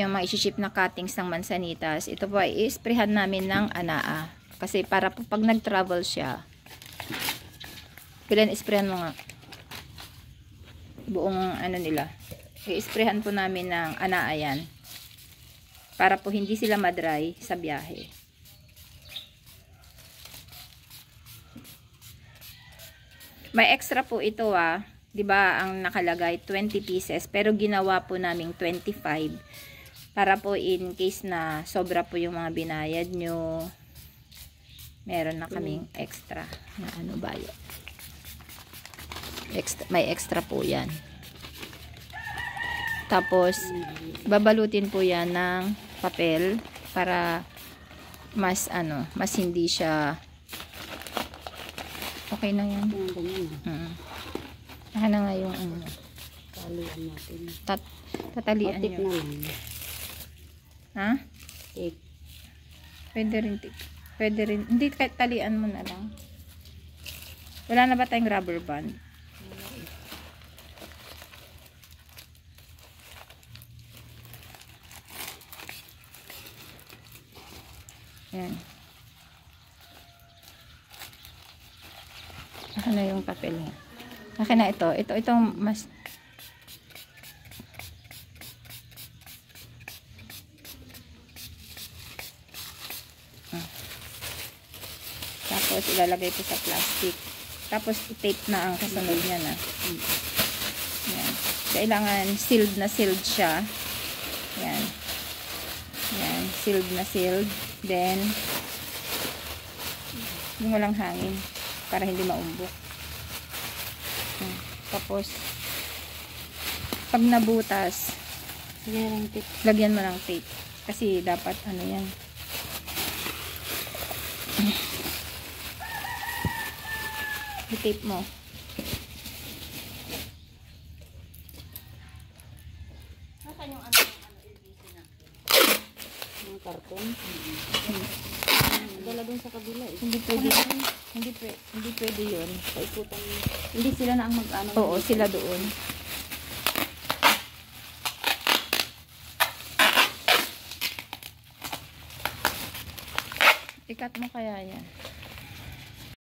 Yung mga isi-ship na cuttings ng mansanitas, ito po ay isprehan namin ng anaa. Kasi para po pag nag-travel siya, isprehan mo nga. Buong ano nila. I-isprehan po namin ng anaa yan. Para po hindi sila madry sa biyahe. May extra po ito 'di ba ang nakalagay 20 pieces pero ginawa po naming 25 para po in case na sobra po yung mga binayad nyo, meron na kaming extra na ano ba yun? May extra po yan. Tapos babalutin po yan ng papel para mas mas hindi siya okay na yan. Na nga yung talian natin. Tatalian nyo. Na lang. Ha? Tape. Pwede rin. Pwede rin. Hindi, talian mo na lang. Wala na ba tayong rubber band? Yan. Akin na yung papel niya. Akin na ito. Ito mas tapos ilalagay ko sa plastic. Tapos i-tape na ang kasunod niya na. Yan. Kailangan sealed na sealed siya. Yan. Yan. Sealed na sealed. Then yung walang hangin para hindi maumbok. Tapos pag nabutas lagyan mo ng tape. Kasi dapat yan. I-tape mo. Nasaan yung LBC na? Yung karton? Dala dun sa kabila eh. Hindi pwede. Hindi pwede yun. Paikutan. Hindi sila na ang mag-ano. Oo, sila doon. Ikat mo kaya yan.